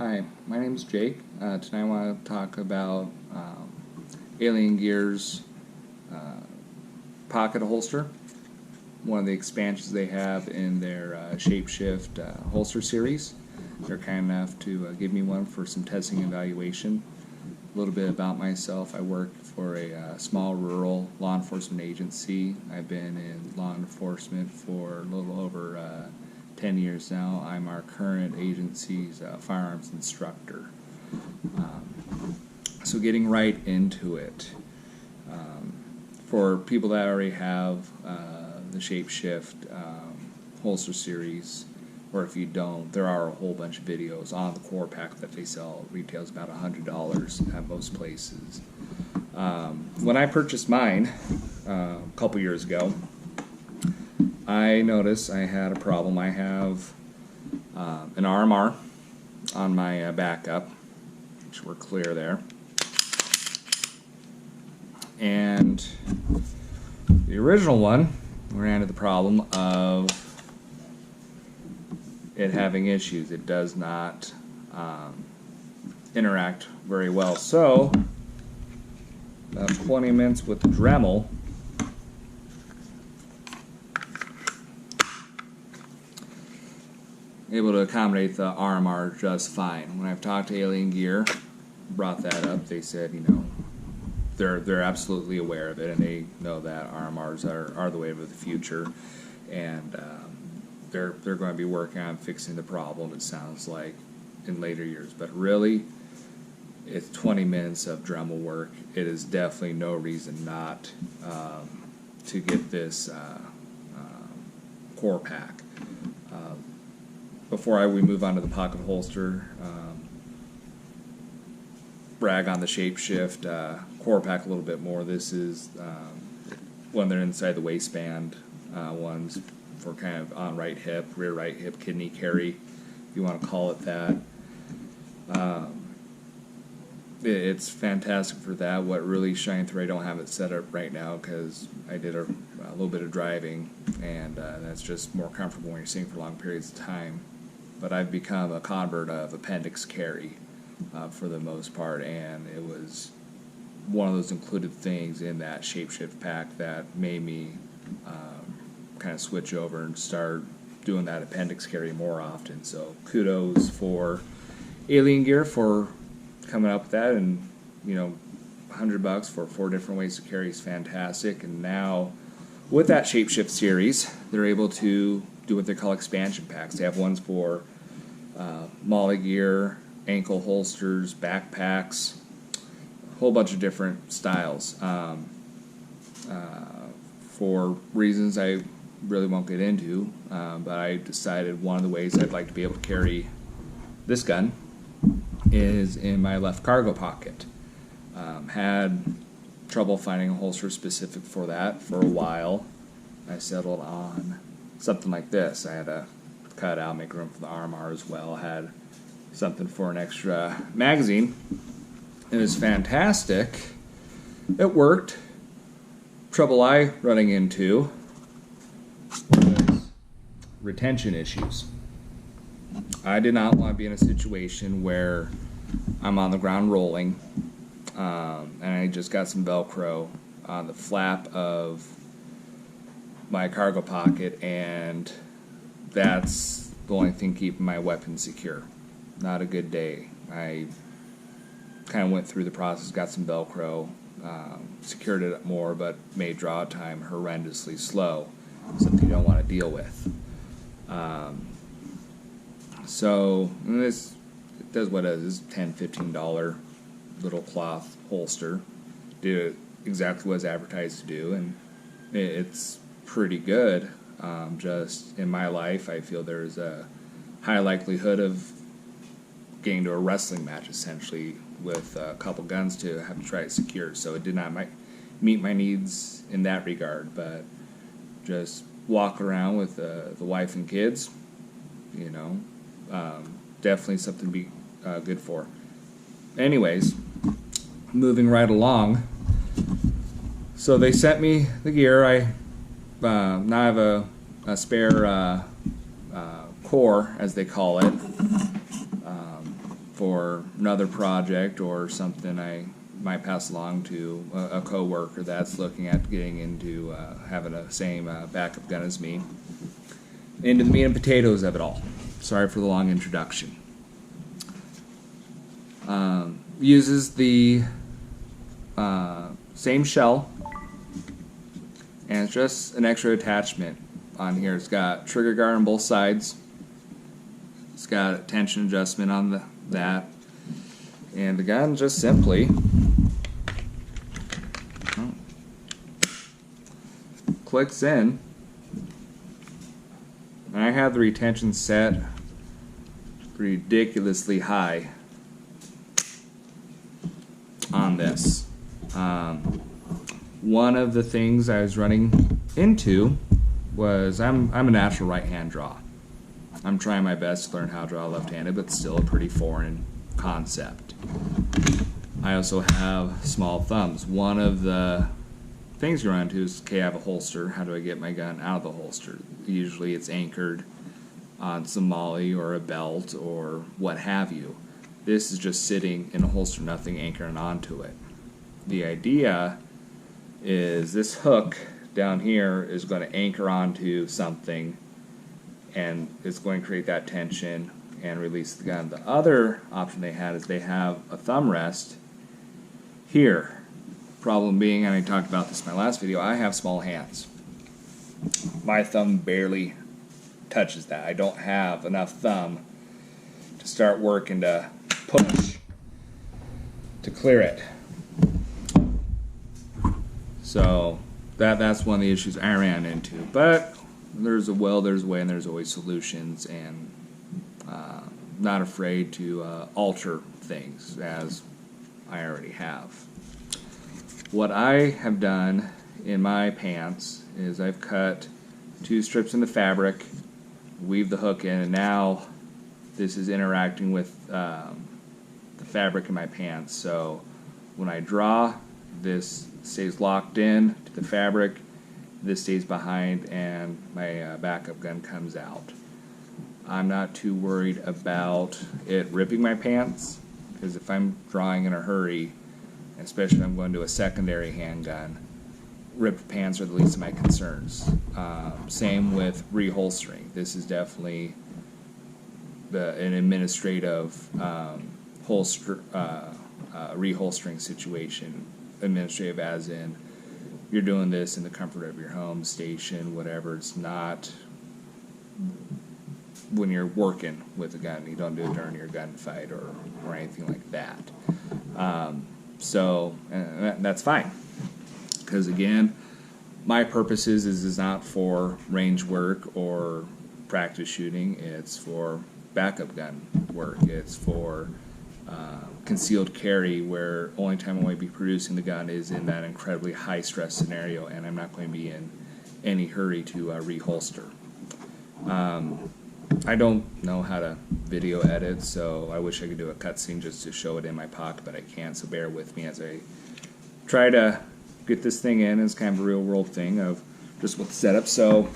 Hi, my name is Jake. Tonight I want to talk about Alien Gear's pocket holster, one of the expansions they have in their Shapeshift holster series. They're kind enough to give me one for some testing and evaluation. A little bit about myself: I work for a small rural law enforcement agency. I've been in law enforcement for a little over 10 years now. I'm our current agency's firearms instructor. So getting right into it, for people that already have the Shapeshift holster series, or if you don't, there are a whole bunch of videos on the core pack that they sell. It retails about $100 at most places. When I purchased mine a couple years ago, I noticed I had a problem. I have an RMR on my backup, which we're clear there, and the original one ran into the problem of it having issues. It does not interact very well. So about 20 minutes with the Dremel, able to accommodate the RMR just fine. When I've talked to Alien Gear, brought that up, they said, they're absolutely aware of it, and they know that RMRs are the wave of the future, and they're going to be working on fixing the problem, it sounds like, in later years. But really, it's 20 minutes of Dremel work. It is definitely no reason not to get this core pack. Before we move on to the pocket holster, brag on the Shapeshift core pack a little bit more. This is when they're inside the waistband ones for kind of on right hip, rear right hip, kidney carry, if you want to call it that. It's fantastic for that. What really shined through, I don't have it set up right now because I did a little bit of driving, and that's just more comfortable when you're sitting for long periods of time. But I've become a convert of appendix carry for the most part, and it was one of those included things in that Shapeshift pack that made me kind of switch over and start doing that appendix carry more often. So kudos for Alien Gear for coming up with that, and $100 for 4 different ways to carry is fantastic. And now with that Shapeshift series, they're able to do what they call expansion packs. They have ones for molly gear, ankle holsters, backpacks, a whole bunch of different styles. For reasons I really won't get into, but I decided one of the ways I'd like to be able to carry this gun is in my left cargo pocket. Had trouble finding a holster specific for that for a while. I settled on something like this. I had to cut out, make room for the RMR as well. Had something for an extra magazine. It was fantastic. It worked. Trouble I running into was retention issues. I did not want to be in a situation where I'm on the ground rolling, and I just got some Velcro on the flap of my cargo pocket, and that's the only thing keeping my weapon secure. Not a good day. I kind of went through the process, got some Velcro, secured it up more, but made draw time horrendously slow, something you don't want to deal with. So this does what it is. $10, $15 little cloth holster. Did it exactly what it's advertised to do, and it's pretty good. Just in my life, I feel there's a high likelihood of getting to a wrestling match, essentially, with a couple guns to have to try it secure. So it did not meet my needs in that regard, but just walk around with the wife and kids, definitely something to be good for. Anyways, moving right along. So they sent me the gear. I now have a spare core, as they call it, for another project or something I might pass along to a coworker that's looking at getting into having the same backup gun as me. Into the meat and potatoes of it all. Sorry for the long introduction. Uses the same shell, and it's just an extra attachment on here. It's got trigger guard on both sides. It's got a tension adjustment on that, and the gun just simply clicks in. And I have the retention set ridiculously high on this. One of the things I was running into was I'm a natural right-hand draw. I'm trying my best to learn how to draw left-handed, but still a pretty foreign concept. I also have small thumbs. One of the things you run into is, okay, I have a holster. How do I get my gun out of the holster? Usually it's anchored on some molly or a belt or what have you. This is just sitting in a holster, nothing anchoring onto it. The idea is this hook down here is going to anchor onto something, and it's going to create that tension and release the gun. The other option they had is they have a thumb rest here. Problem being, and I talked about this in my last video, I have small hands. My thumb barely touches that. I don't have enough thumb to start working to push to clear it. So that's one of the issues I ran into. But there's a will, there's a way, and there's always solutions, and not afraid to alter things as I already have. What I have done in my pants is I've cut 2 strips in the fabric, weave the hook in, and now this is interacting with the fabric in my pants. So when I draw, this stays locked in to the fabric, this stays behind, and my backup gun comes out. I'm not too worried about it ripping my pants, because if I'm drawing in a hurry, especially if I'm going to a secondary handgun, ripped pants are the least of my concerns. Same with reholstering. This is definitely an administrative reholstering situation. Administrative as in you're doing this in the comfort of your home, station, whatever. It's not when you're working with a gun. You don't do it during your gunfight or anything like that. So that's fine, because again, my purposes is not for range work or practice shooting. It's for backup gun work. It's for concealed carry, where only time I'm going to be producing the gun is in that incredibly high stress scenario, and I'm not going to be in any hurry to reholster. I don't know how to video edit, so I wish I could do a cutscene just to show it in my pocket, but I can't, so bear with me as I try to get this thing in. It's kind of a real world thing of just what the setup. So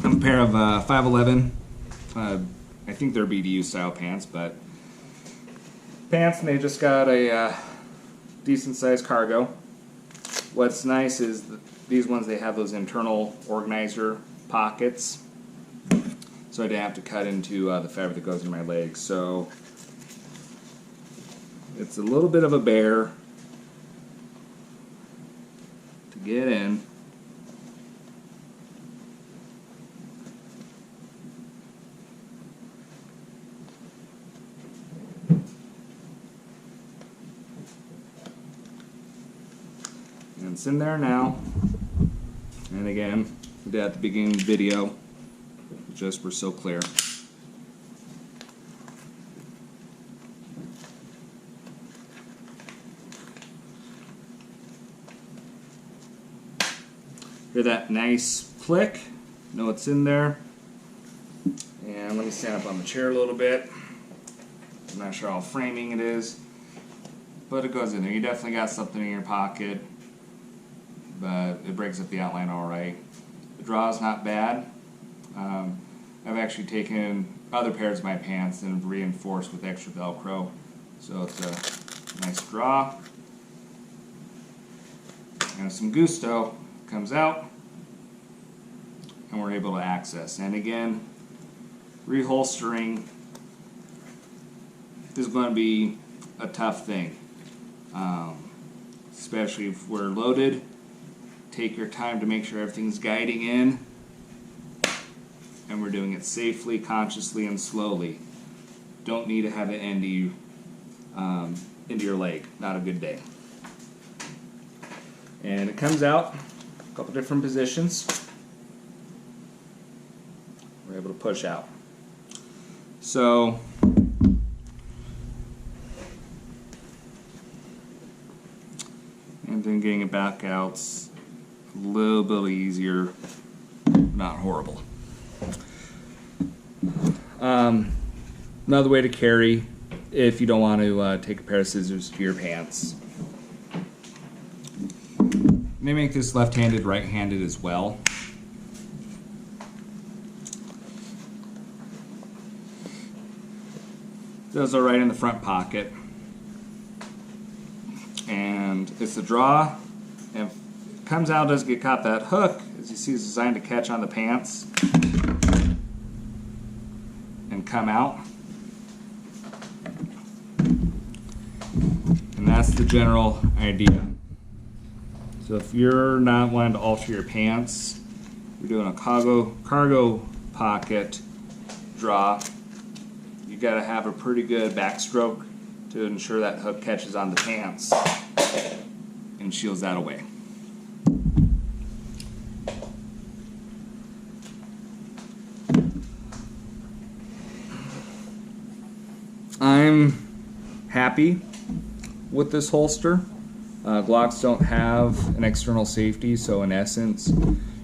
I'm a pair of 511, I think they're BDU style pants, but pants, and they just got a decent sized cargo. What's nice is these ones, they have those internal organizer pockets, so I didn't have to cut into the fabric that goes in my legs. So it's a little bit of a bear to get in. And it's in there now. And again, we did at the beginning of the video, just we're so clear. Hear that nice click? Know it's in there. And let me stand up on the chair a little bit. I'm not sure how framing it is, but it goes in there. You definitely got something in your pocket, but it breaks up the outline all right. The draw is not bad. I've actually taken other pairs of my pants and reinforced with extra Velcro So it's a nice draw. And some gusto comes out, and we're able to access. And again, reholstering is going to be a tough thing, especially if we're loaded. Take your time to make sure everything's guiding in, and we're doing it safely, consciously, and slowly. Don't need to have it into your leg. Not a good day. And it comes out a couple different positions. We're able to push out. So and then getting it back out's a little bit easier, not horrible. Another way to carry, if you don't want to take a pair of scissors to your pants. They make this left-handed, right-handed as well. Those are right in the front pocket. And it's a draw, and if it comes out, doesn't get caught. That hook, as you see, is designed to catch on the pants and come out. And that's the general idea. So if you're not wanting to alter your pants, you're doing a cargo pocket draw, you got to have a pretty good backstroke to ensure that hook catches on the pants and shields that away. I'm happy with this holster. Glocks don't have an external safety, so in essence,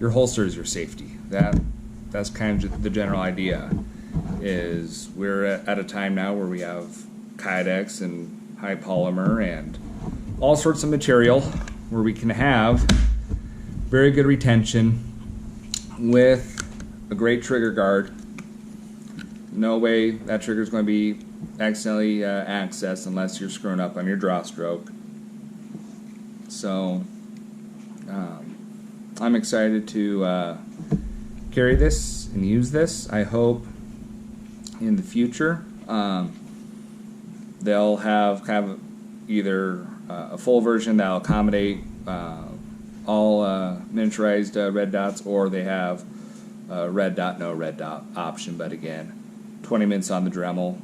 your holster is your safety. That's kind of the general idea. Is we're at a time now where we have Kydex and high polymer and all sorts of material where we can have very good retention with a great trigger guard. No way that trigger is going to be accidentally accessed unless you're screwing up on your draw stroke. So I'm excited to carry this and use this. I hope in the future they'll have kind of either a full version that'll accommodate all miniaturized red dots, or they have a red dot, no red dot option. But again, 20 minutes on the Dremel.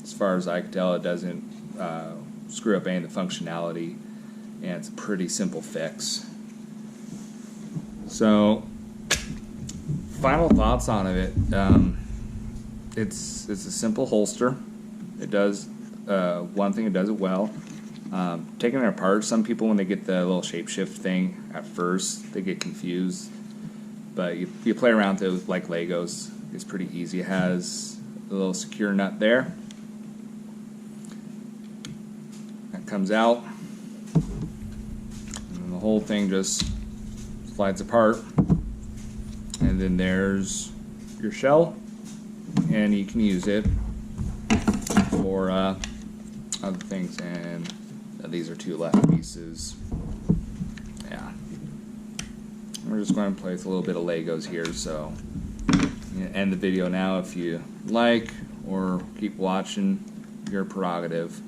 As far as I can tell, it doesn't screw up any of the functionality, and it's a pretty simple fix. So, final thoughts on it. It's a simple holster. It does one thing. It does it well. Taking it apart, some people, when they get the little shapeshift thing at first, they get confused. But you play around with it like Legos. It's pretty easy. It has a little secure nut there. That comes out, and the whole thing just slides apart. And then there's your shell, and you can use it for other things. And these are two left pieces. Yeah, we're just going to play with a little bit of Legos here. So end the video now. If you like or keep watching, your prerogative.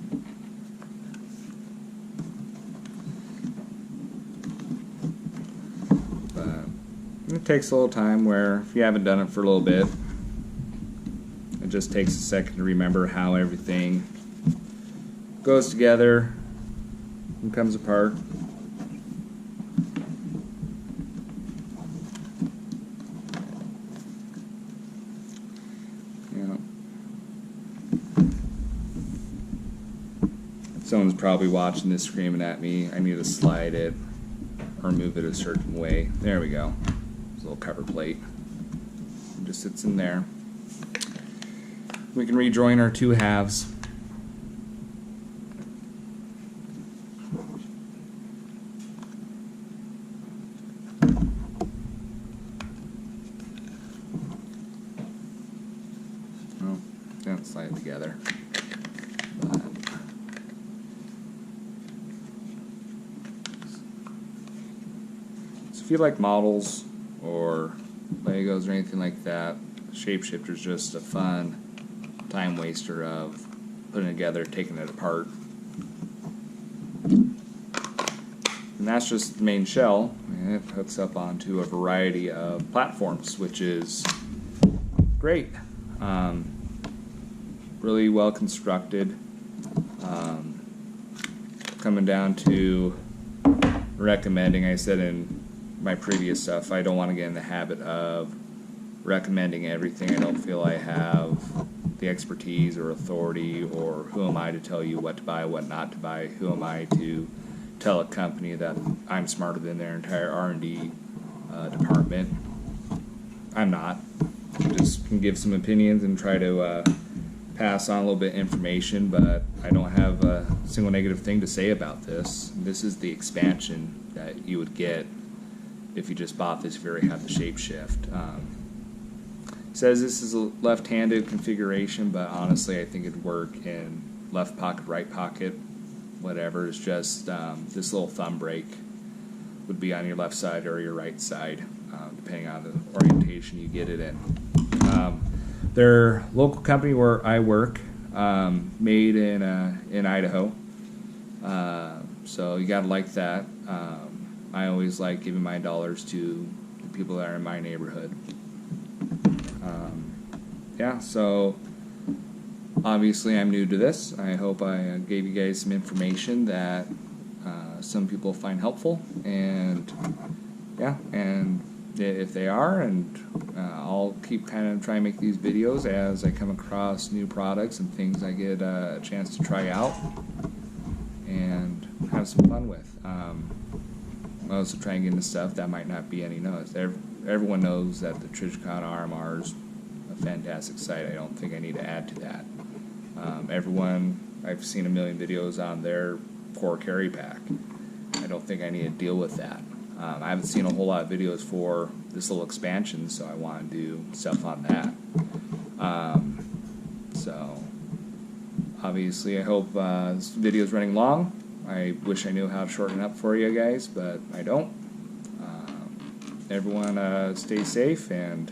But it takes a little time, where if you haven't done it for a little bit, it just takes a second to remember how everything goes together and comes apart. Someone's probably watching this screaming at me, I need to slide it or move it a certain way. There we go. There's a little cover plate. It just sits in there. We can rejoin our two halves. Oh, don't slide it together. if you like models or Legos or anything like that, Shapeshifter's just a fun time waster of putting it together, taking it apart. And that's just the main shell, and it hooks up onto a variety of platforms, which is great. Really well constructed. Coming down to recommending, I said in my previous stuff, I don't want to get in the habit of recommending everything. I don't feel I have the expertise or authority, or who am I to tell you what to buy, what not to buy? Who am I to tell a company that I'm smarter than their entire R&D department? I'm not. I just can give some opinions and try to pass on a little bit of information, but I don't have a single negative thing to say about this. This is the expansion that you would get if you just bought this, if you already have the shape shift. It says this is a left-handed configuration, but honestly I think it'd work in left pocket, right pocket, whatever. It's just this little thumb brake would be on your left side or your right side, depending on the orientation you get it in. Their local company where I work, made in Idaho, so you gotta like that. I always like giving my dollars to the people that are in my neighborhood. Yeah, so obviously I'm new to this. I hope I gave you guys some information that some people find helpful, and yeah, and if they are, and I'll keep kind of trying to make these videos as I come across new products and things I get a chance to try out and have some fun with. I also try and get into stuff that might not be any known. Everyone knows that the Trijicon RMR is a fantastic site. I don't think I need to add to that. I've seen a million videos on their core carry pack. I don't think I need to deal with that. I haven't seen a whole lot of videos for this little expansion, so I want to do stuff on that. So obviously I hope this video is running long. I wish I knew how to shorten it up for you guys, but I don't. Everyone stay safe, and